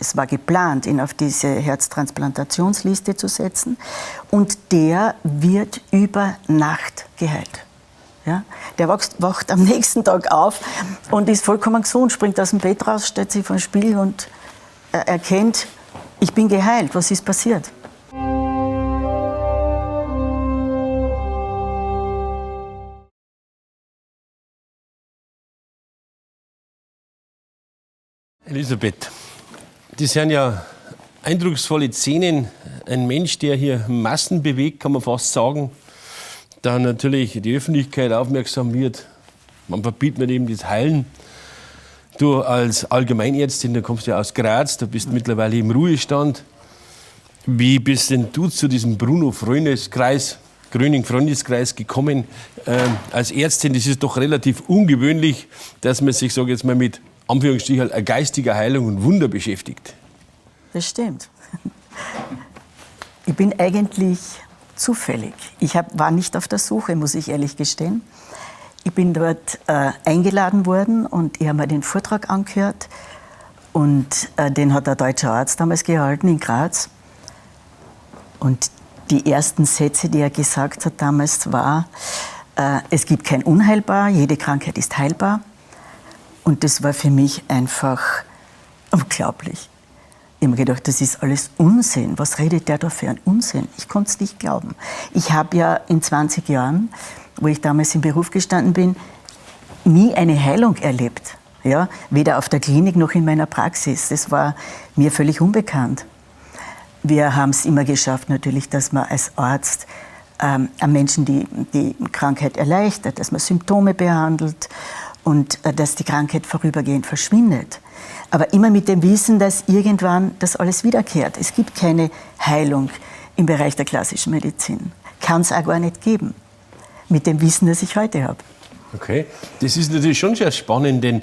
es war geplant, ihn auf diese Herztransplantationsliste zu setzen. Und der wird über Nacht geheilt. Ja? Der wacht am nächsten Tag auf und ist vollkommen gesund, springt aus dem Bett raus, stellt sich vor den Spiegel und erkennt, ich bin geheilt, was ist passiert? Elisabeth, das sind ja eindrucksvolle Szenen. Ein Mensch, der hier Massen bewegt, kann man fast sagen. Da natürlich die Öffentlichkeit aufmerksam wird. Man verbietet mit ihm das Heilen. Du als Allgemeinärztin, du kommst ja aus Graz, du bist mittlerweile im Ruhestand. Wie bist denn du zu diesem Bruno-Freundeskreis, Gröning-Freundeskreis gekommen? Als Ärztin, das ist doch relativ ungewöhnlich, dass man sich, sag jetzt mal, mit Anführungsstrichen, geistiger Heilung und Wunder beschäftigt. Das stimmt. Ich bin eigentlich zufällig. Ich war nicht auf der Suche, muss ich ehrlich gestehen. Ich bin dort eingeladen worden und ich habe mir den Vortrag angehört. Und den hat ein deutscher Arzt damals gehalten in Graz. Und die ersten Sätze, die er gesagt hat damals, war, es gibt kein Unheilbar, jede Krankheit ist heilbar. Und das war für mich einfach unglaublich. Ich habe mir gedacht, das ist alles Unsinn. Was redet der da für ein Unsinn? Ich konnte es nicht glauben. Ich habe ja in 20 Jahren, wo ich damals im Beruf gestanden bin, nie eine Heilung erlebt. Ja? Weder auf der Klinik noch in meiner Praxis. Das war mir völlig unbekannt. Wir haben es immer geschafft, natürlich, dass man als Arzt einem Menschen die Krankheit erleichtert, dass man Symptome behandelt und dass die Krankheit vorübergehend verschwindet. Aber immer mit dem Wissen, dass irgendwann das alles wiederkehrt. Es gibt keine Heilung im Bereich der klassischen Medizin. Kann es auch gar nicht geben. Mit dem Wissen, das ich heute habe. Okay, das ist natürlich schon sehr spannend, denn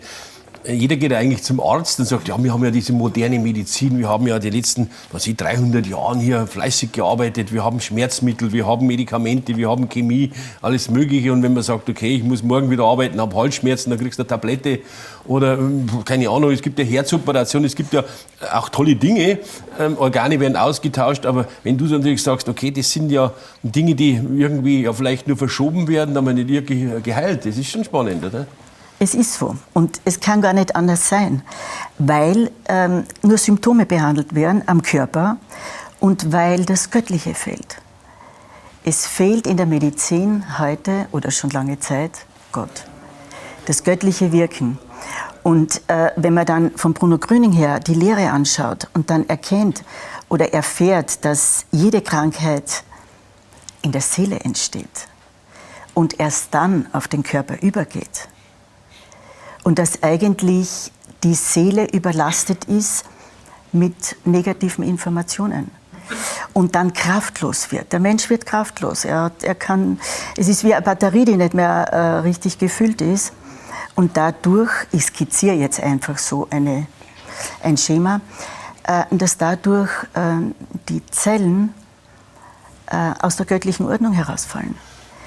jeder geht eigentlich zum Arzt und sagt, ja, wir haben ja diese moderne Medizin, wir haben ja die letzten 300 Jahren hier fleißig gearbeitet, wir haben Schmerzmittel, wir haben Medikamente, wir haben Chemie, alles Mögliche. Und wenn man sagt, okay, ich muss morgen wieder arbeiten, habe Halsschmerzen, dann kriegst du eine Tablette oder keine Ahnung, es gibt ja Herzoperation, es gibt ja auch tolle Dinge, Organe werden ausgetauscht, aber wenn du natürlich sagst, okay, das sind ja Dinge, die irgendwie ja vielleicht nur verschoben werden, aber nicht wirklich geheilt, das ist schon spannend, oder? Es ist so und es kann gar nicht anders sein, weil nur Symptome behandelt werden am Körper und weil das Göttliche fehlt. Es fehlt in der Medizin heute oder schon lange Zeit Gott, das göttliche Wirken. Und wenn man dann von Bruno Gröning her die Lehre anschaut und dann erkennt oder erfährt, dass jede Krankheit in der Seele entsteht und erst dann auf den Körper übergeht, und dass eigentlich die Seele überlastet ist mit negativen Informationen und dann kraftlos wird. Der Mensch wird kraftlos. Es ist wie eine Batterie, die nicht mehr richtig gefüllt ist. Und dadurch, ich skizziere jetzt einfach so ein Schema, dass dadurch die Zellen aus der göttlichen Ordnung herausfallen.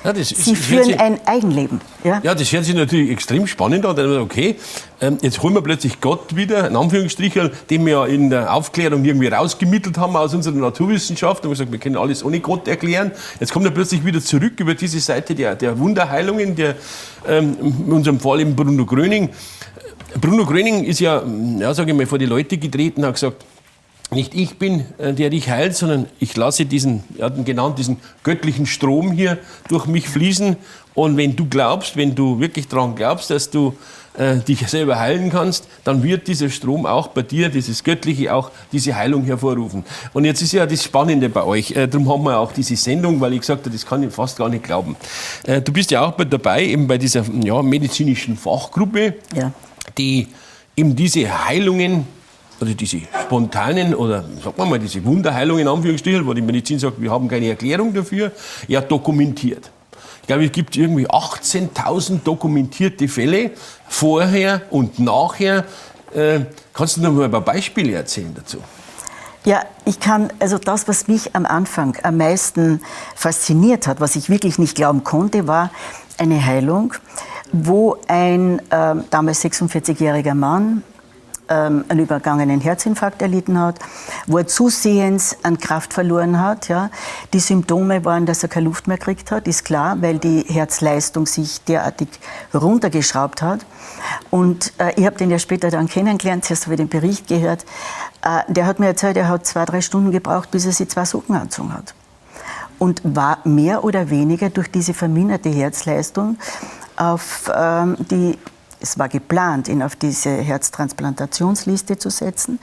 Ja, Sie führen ein Eigenleben. Ja? Ja, das hört sich natürlich extrem spannend an. Okay, jetzt holen wir plötzlich Gott wieder, in Anführungsstrichen, den wir ja in der Aufklärung irgendwie rausgemittelt haben aus unserer Naturwissenschaft. Und wir gesagt, wir können alles ohne Gott erklären. Jetzt kommt er plötzlich wieder zurück über diese Seite der Wunderheilungen, in unserem Fall eben Bruno Gröning. Bruno Gröning ist ja sage ich mal, vor die Leute getreten und hat gesagt, nicht ich bin, der dich heilt, sondern ich lasse diesen göttlichen Strom hier durch mich fließen. Und wenn du glaubst, wenn du wirklich daran glaubst, dass du dich selber heilen kannst, dann wird dieser Strom auch bei dir, dieses Göttliche, auch diese Heilung hervorrufen. Und jetzt ist ja das Spannende bei euch. Darum haben wir auch diese Sendung, weil ich gesagt habe, das kann ich fast gar nicht glauben. Du bist ja auch dabei, eben bei dieser medizinischen Fachgruppe, die eben diese Heilungen, also diese spontanen oder sagen wir mal diese Wunderheilungen in Anführungsstrichen, wo die Medizin sagt, wir haben keine Erklärung dafür, ja dokumentiert. Ich glaube, es gibt irgendwie 18.000 dokumentierte Fälle, vorher und nachher. Kannst du noch mal ein paar Beispiele erzählen dazu? Ja, also das, was mich am Anfang am meisten fasziniert hat, was ich wirklich nicht glauben konnte, war eine Heilung, wo ein damals 46-jähriger Mann einen übergangenen Herzinfarkt erlitten hat, wo er zusehends an Kraft verloren hat. Ja. Die Symptome waren, dass er keine Luft mehr gekriegt hat, ist klar, weil die Herzleistung sich derartig runtergeschraubt hat. Und ich habe den ja später dann kennengelernt, zuerst habe ich den Bericht gehört. Der hat mir erzählt, er hat 2-3 Stunden gebraucht, bis er sich 2 Socken angezogen hat. Und war mehr oder weniger durch diese verminderte Herzleistung auf es war geplant, ihn auf diese Herztransplantationsliste zu setzen.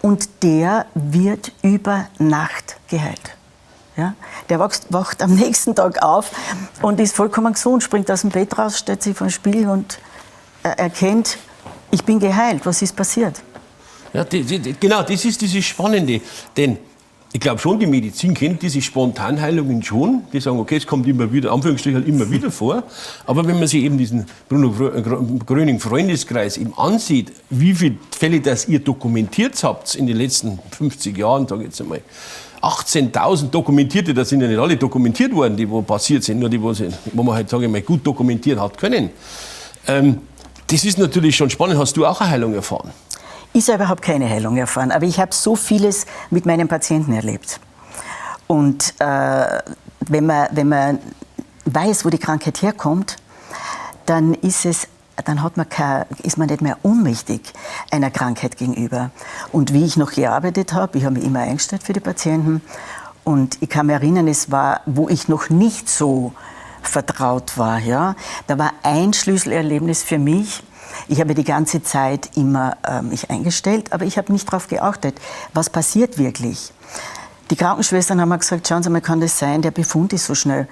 Und der wird über Nacht geheilt. Ja? Der wacht am nächsten Tag auf und ist vollkommen gesund, springt aus dem Bett raus, stellt sich vor den Spiegel und erkennt, ich bin geheilt, was ist passiert? Ja, genau, das ist dieses Spannende. Denn ich glaube schon, die Medizin kennt diese Spontanheilungen schon. Die sagen, okay, es kommt immer wieder, Anführungsstrichen immer wieder vor. Aber wenn man sich eben diesen Bruno Gröning Freundeskreis eben ansieht, wie viele Fälle das ihr dokumentiert habt in den letzten 50 Jahren, sage ich jetzt einmal, 18.000 dokumentierte, das sind ja nicht alle dokumentiert worden, die wo passiert sind, nur die, wo man halt, sage ich mal, gut dokumentieren hat können. Das ist natürlich schon spannend. Hast du auch eine Heilung erfahren? Ich selber habe keine Heilung erfahren, aber ich habe so vieles mit meinen Patienten erlebt. Und wenn man weiß, wo die Krankheit herkommt, dann ist man nicht mehr ohnmächtig einer Krankheit gegenüber. Und wie ich noch gearbeitet habe, ich habe mich immer eingestellt für die Patienten. Und ich kann mich erinnern, es war, wo ich noch nicht so vertraut war. Ja, da war ein Schlüsselerlebnis für mich. Ich habe die ganze Zeit immer mich eingestellt, aber ich habe nicht darauf geachtet, was passiert wirklich. Die Krankenschwestern haben mir gesagt, schauen Sie mal, kann das sein, der Befund ist so schnell.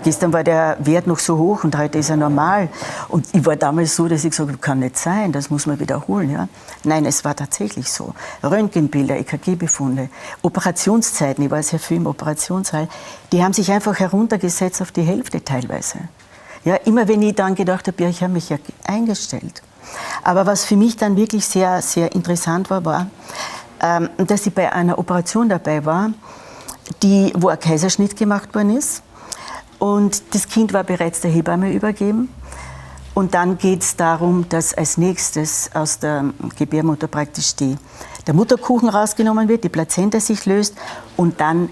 Gestern war der Wert noch so hoch und heute ist er normal. Und ich war damals so, dass ich gesagt habe, kann nicht sein, das muss man wiederholen. Ja? Nein, es war tatsächlich so. Röntgenbilder, EKG-Befunde, Operationszeiten, ich war sehr viel im Operationssaal, die haben sich einfach heruntergesetzt auf die Hälfte teilweise. Ja, immer wenn ich dann gedacht habe, ja, ich habe mich ja eingestellt. Aber was für mich dann wirklich sehr, sehr interessant war, dass ich bei einer Operation dabei war, wo ein Kaiserschnitt gemacht worden ist. Und das Kind war bereits der Hebamme übergeben. Und dann geht es darum, dass als nächstes aus der Gebärmutter praktisch der Mutterkuchen rausgenommen wird, die Plazenta sich löst und dann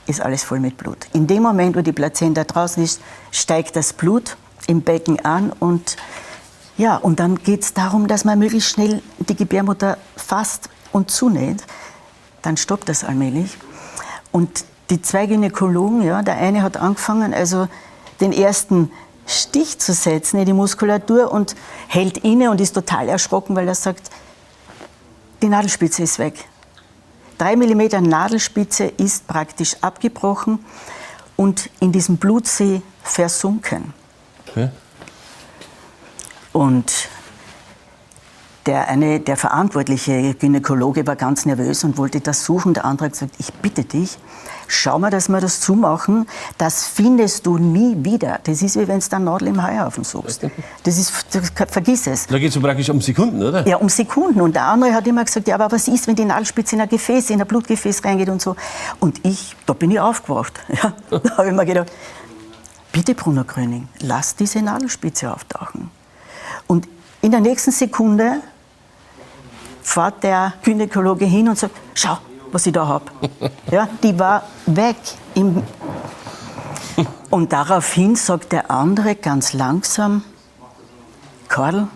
ist alles voll mit Blut. In dem Moment, wo die Plazenta draußen ist, steigt das Blut im Becken an und dann geht es darum, dass man möglichst schnell die Gebärmutter fasst und zunäht. Dann stoppt das allmählich. Und die 2 Gynäkologen, ja, der eine hat angefangen, also den ersten Stich zu setzen in die Muskulatur und hält inne und ist total erschrocken, weil er sagt, die Nadelspitze ist weg. 3 mm Nadelspitze ist praktisch abgebrochen und in diesem Blutsee versunken. Okay. Und der verantwortliche Gynäkologe war ganz nervös und wollte das suchen. Der andere hat gesagt, ich bitte dich, schau mal, dass wir das zumachen. Das findest du nie wieder. Das ist, wie wenn du eine Nadel im Heuhaufen suchst. Vergiss es. Da geht es so praktisch um Sekunden, oder? Ja, um Sekunden. Und der andere hat immer gesagt, ja, aber was ist, wenn die Nadelspitze in ein Blutgefäß reingeht und so. Und da bin ich aufgewacht. Ja, da habe ich mir gedacht, bitte Bruno Gröning, lass diese Nadelspitze auftauchen. Und in der nächsten Sekunde fährt der Gynäkologe hin und sagt, schau, was ich da habe. Ja, die war weg. Und daraufhin sagt der andere ganz langsam, Karl,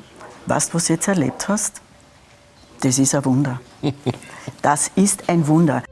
weißt du, was du jetzt erlebt hast? Das ist ein Wunder. Das ist ein Wunder.